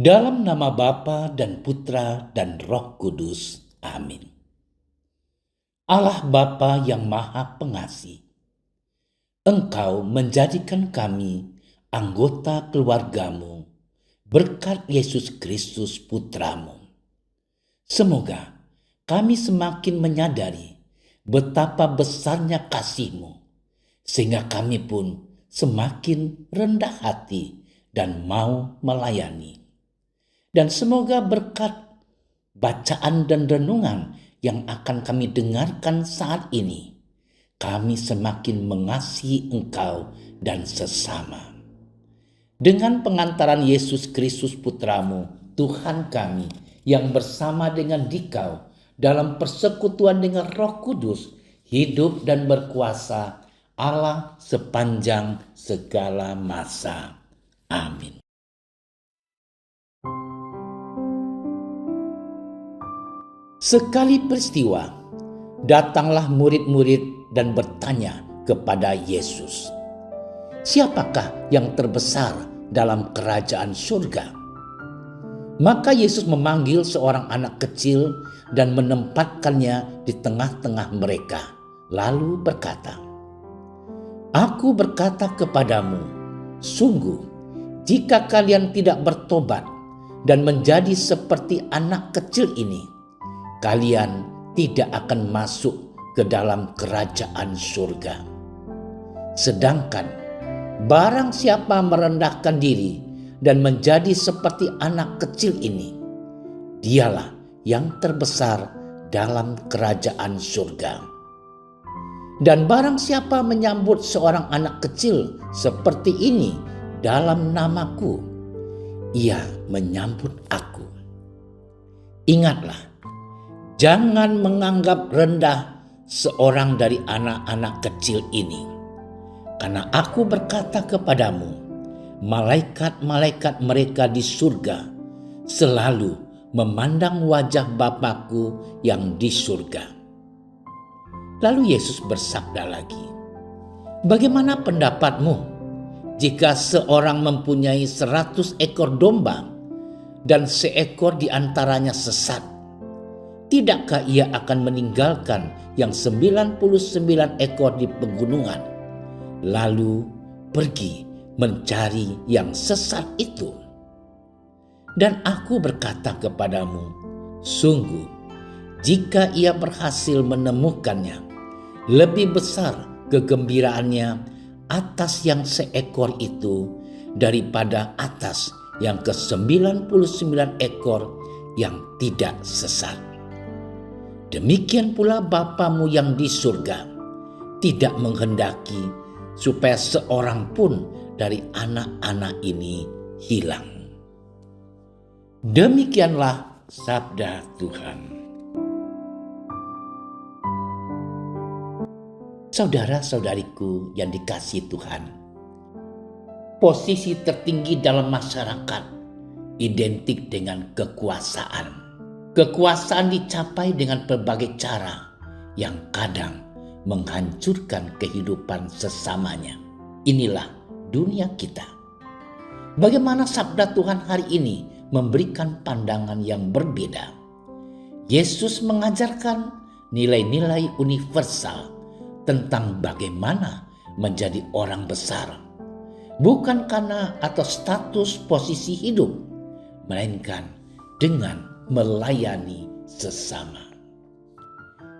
Dalam nama Bapa dan Putra dan Roh Kudus. Amin. Allah Bapa yang Maha Pengasih, Engkau menjadikan kami anggota keluarga-Mu berkat Yesus Kristus Putra-Mu. Semoga kami semakin menyadari betapa besarnya kasih-Mu, sehingga kami pun semakin rendah hati dan mau melayani. Dan semoga berkat bacaan dan renungan yang akan kami dengarkan saat ini, kami semakin mengasihi Engkau dan sesama. Dengan pengantaran Yesus Kristus Putra-Mu, Tuhan kami, yang bersama dengan Dikau dalam persekutuan dengan Roh Kudus, hidup dan berkuasa Allah sepanjang segala masa. Amin. Sekali peristiwa, datanglah murid-murid dan bertanya kepada Yesus, "Siapakah yang terbesar dalam kerajaan surga?" Maka Yesus memanggil seorang anak kecil dan menempatkannya di tengah-tengah mereka, lalu berkata, "Aku berkata kepadamu, sungguh, jika kalian tidak bertobat dan menjadi seperti anak kecil ini, kalian tidak akan masuk ke dalam kerajaan surga. Sedangkan barang siapa merendahkan diri dan menjadi seperti anak kecil ini, dialah yang terbesar dalam kerajaan surga. Dan barang siapa menyambut seorang anak kecil seperti ini dalam namaku, ia menyambut aku. Ingatlah, jangan menganggap rendah seorang dari anak-anak kecil ini. Karena aku berkata kepadamu, malaikat-malaikat mereka di surga selalu memandang wajah Bapa-Ku yang di surga." Lalu Yesus bersabda lagi, "Bagaimana pendapatmu jika seorang mempunyai 100 ekor domba dan seekor di antaranya sesat? Tidakkah ia akan meninggalkan yang 99 ekor di pegunungan, lalu pergi mencari yang sesat itu? Dan aku berkata kepadamu, sungguh, jika ia berhasil menemukannya, lebih besar kegembiraannya atas yang seekor itu daripada atas yang ke-99 ekor yang tidak sesat. Demikian pula Bapamu yang di surga tidak menghendaki supaya seorang pun dari anak-anak ini hilang." Demikianlah sabda Tuhan. Saudara-saudariku yang dikasihi Tuhan, posisi tertinggi dalam masyarakat identik dengan kekuasaan. Kekuasaan dicapai dengan berbagai cara yang kadang menghancurkan kehidupan sesamanya. Inilah dunia kita. Bagaimana sabda Tuhan hari ini memberikan pandangan yang berbeda. Yesus mengajarkan nilai-nilai universal tentang bagaimana menjadi orang besar, bukan karena atau status posisi hidup, melainkan dengan melayani sesama.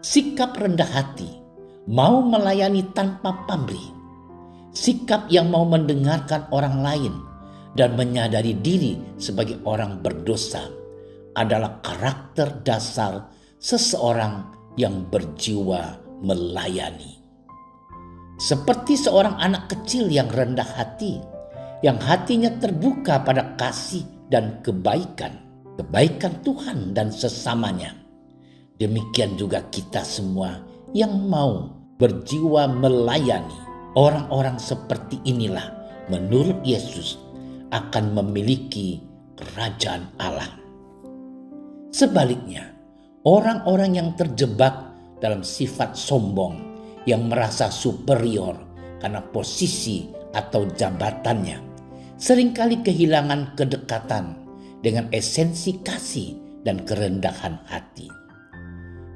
Sikap rendah hati, mau melayani tanpa pamrih, sikap yang mau mendengarkan orang lain dan menyadari diri sebagai orang berdosa adalah karakter dasar seseorang yang berjiwa melayani. Seperti seorang anak kecil yang rendah hati, yang hatinya terbuka pada kasih dan kebaikan Tuhan dan sesamanya. Demikian juga kita semua yang mau berjiwa melayani. Orang-orang seperti inilah menurut Yesus akan memiliki kerajaan Allah. Sebaliknya, orang-orang yang terjebak dalam sifat sombong, yang merasa superior karena posisi atau jabatannya, seringkali kehilangan kedekatan dengan esensi kasih dan kerendahan hati.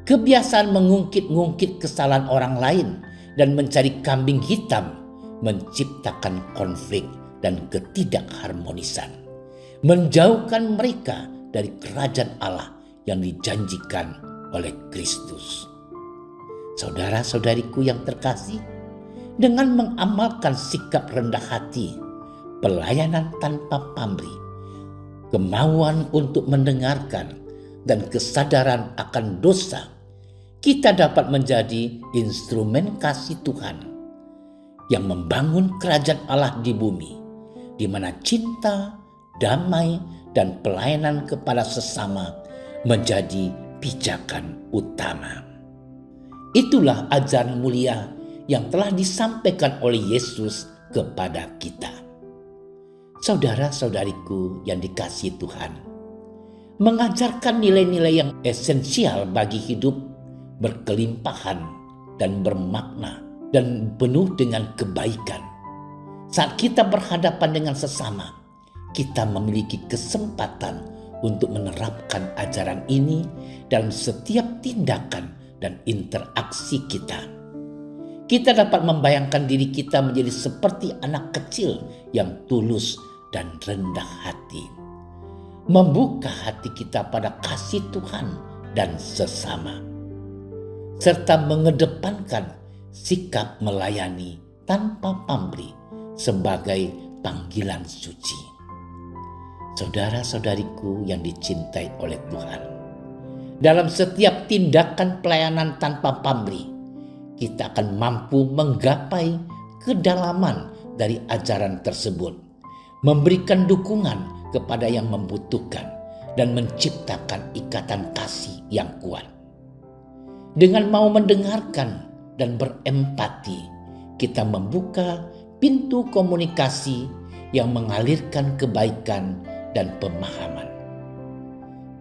Kebiasaan mengungkit-ngungkit kesalahan orang lain dan mencari kambing hitam menciptakan konflik dan ketidakharmonisan, menjauhkan mereka dari kerajaan Allah yang dijanjikan oleh Kristus. Saudara-saudariku yang terkasih, dengan mengamalkan sikap rendah hati, pelayanan tanpa pamrih, kemauan untuk mendengarkan, dan kesadaran akan dosa, kita dapat menjadi instrumen kasih Tuhan yang membangun kerajaan Allah di bumi, di mana cinta, damai, dan pelayanan kepada sesama menjadi pijakan utama. Itulah ajaran mulia yang telah disampaikan oleh Yesus kepada kita. Saudara-saudariku yang dikasihi Tuhan, mengajarkan nilai-nilai yang esensial bagi hidup berkelimpahan dan bermakna dan penuh dengan kebaikan. Saat kita berhadapan dengan sesama, kita memiliki kesempatan untuk menerapkan ajaran ini dalam setiap tindakan dan interaksi kita. Kita dapat membayangkan diri kita menjadi seperti anak kecil yang tulus dan rendah hati, membuka hati kita pada kasih Tuhan dan sesama, serta mengedepankan sikap melayani tanpa pamrih sebagai panggilan suci. Saudara-saudariku yang dicintai oleh Tuhan, dalam setiap tindakan pelayanan tanpa pamrih, kita akan mampu menggapai kedalaman dari ajaran tersebut, memberikan dukungan kepada yang membutuhkan, dan menciptakan ikatan kasih yang kuat. Dengan mau mendengarkan dan berempati, kita membuka pintu komunikasi yang mengalirkan kebaikan dan pemahaman.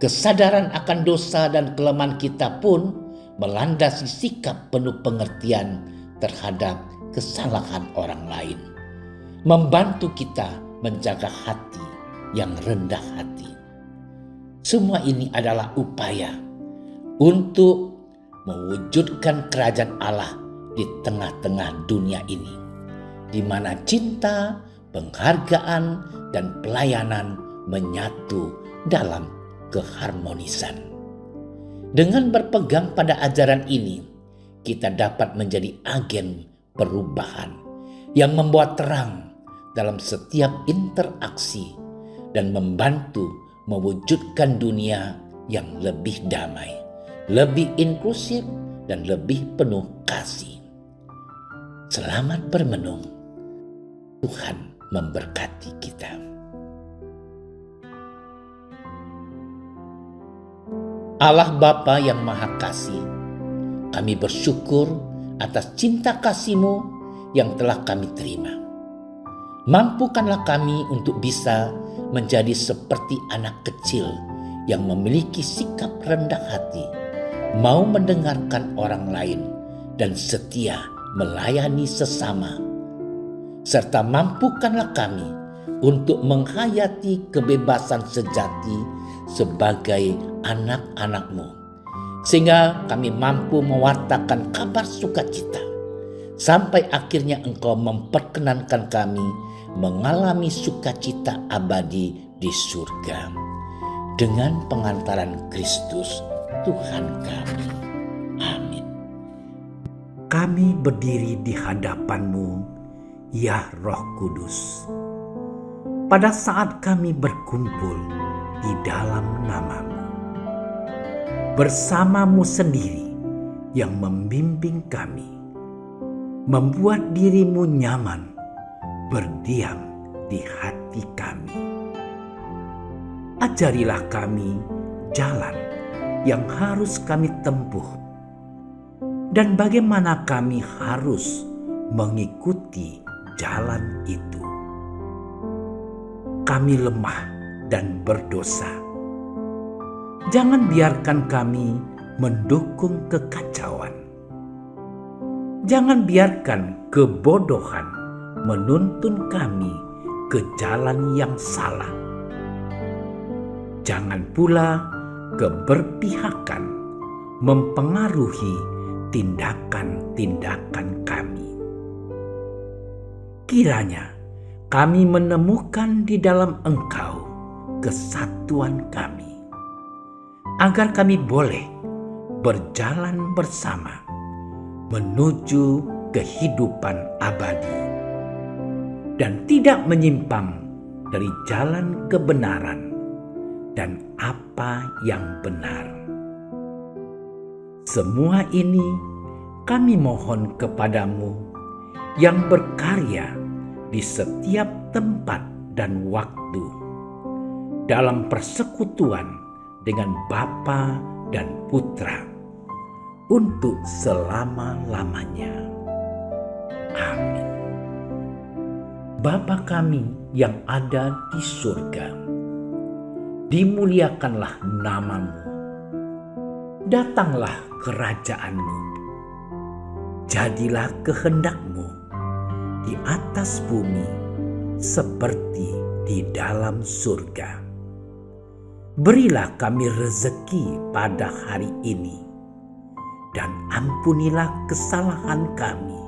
Kesadaran akan dosa dan kelemahan kita pun melandasi sikap penuh pengertian terhadap kesalahan orang lain, membantu kita menjaga hati yang rendah hati. Semua ini adalah upaya untuk mewujudkan kerajaan Allah di tengah-tengah dunia ini, di mana cinta, penghargaan, dan pelayanan menyatu dalam keharmonisan. Dengan berpegang pada ajaran ini, kita dapat menjadi agen perubahan yang membuat terang dalam setiap interaksi dan membantu mewujudkan dunia yang lebih damai, lebih inklusif, dan lebih penuh kasih. Selamat bermenung. Tuhan memberkati kita. Allah Bapa yang Maha Kasih, kami bersyukur atas cinta kasih-Mu yang telah kami terima. Mampukanlah kami untuk bisa menjadi seperti anak kecil yang memiliki sikap rendah hati, mau mendengarkan orang lain, dan setia melayani sesama. Serta mampukanlah kami untuk menghayati kebebasan sejati sebagai anak-anak-Mu, sehingga kami mampu mewartakan kabar sukacita, sampai akhirnya Engkau memperkenankan kami mengalami sukacita abadi di surga dengan pengantaran Kristus Tuhan kami. Amin. Kami berdiri di hadapan-Mu, ya Roh Kudus, pada saat kami berkumpul di dalam nama-Mu, bersama-Mu sendiri yang membimbing kami, membuat diri-Mu nyaman berdiam di hati kami. Ajarilah kami jalan yang harus kami tempuh dan bagaimana kami harus mengikuti jalan itu. Kami lemah dan berdosa. Jangan biarkan kami mendukung kekacauan. Jangan biarkan kebodohan menuntun kami ke jalan yang salah. Jangan pula keberpihakan mempengaruhi tindakan-tindakan kami. Kiranya kami menemukan di dalam Engkau kesatuan kami, agar kami boleh berjalan bersama menuju kehidupan abadi dan tidak menyimpang dari jalan kebenaran dan apa yang benar. Semua ini kami mohon kepadamu yang berkarya di setiap tempat dan waktu dalam persekutuan dengan Bapa dan Putra untuk selama-lamanya. Amin. Bapa kami yang ada di surga, dimuliakanlah namamu. Datanglah kerajaan-Mu. Jadilah kehendak-Mu di atas bumi seperti di dalam surga. Berilah kami rezeki pada hari ini, dan ampunilah kesalahan kami,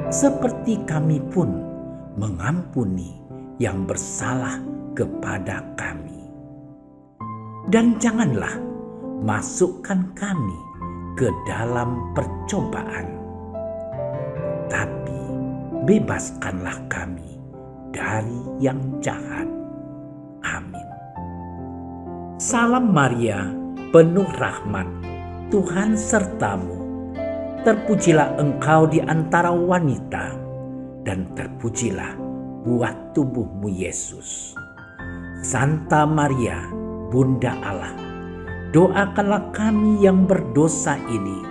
seperti kami pun mengampuni yang bersalah kepada kami. Dan janganlah masukkan kami ke dalam percobaan, tapi bebaskanlah kami dari yang jahat. Amin. Salam Maria, penuh rahmat, Tuhan sertamu. Terpujilah engkau di antara wanita, dan terpujilah buah tubuhmu Yesus. Santa Maria, Bunda Allah, doakanlah kami yang berdosa ini,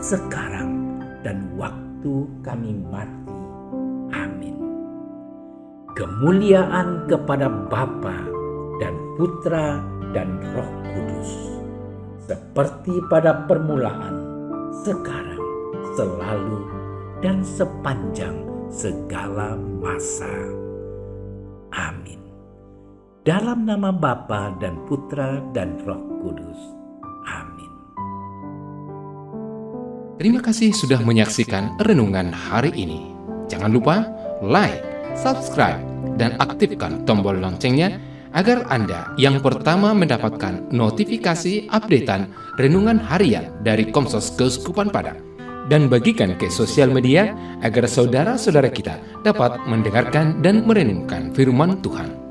sekarang dan waktu kami mati. Amin. Kemuliaan kepada Bapa dan Putra dan Roh Kudus, seperti pada permulaan, sekarang, selalu, dan sepanjang segala masa. Amin. Dalam nama Bapa dan Putra dan Roh Kudus. Amin. Terima kasih sudah menyaksikan renungan hari ini. Jangan lupa like, subscribe, dan aktifkan tombol loncengnya agar Anda yang pertama mendapatkan notifikasi updatean renungan harian dari Komsos Keuskupan Padang. Dan bagikan ke sosial media agar saudara-saudara kita dapat mendengarkan dan merenungkan firman Tuhan.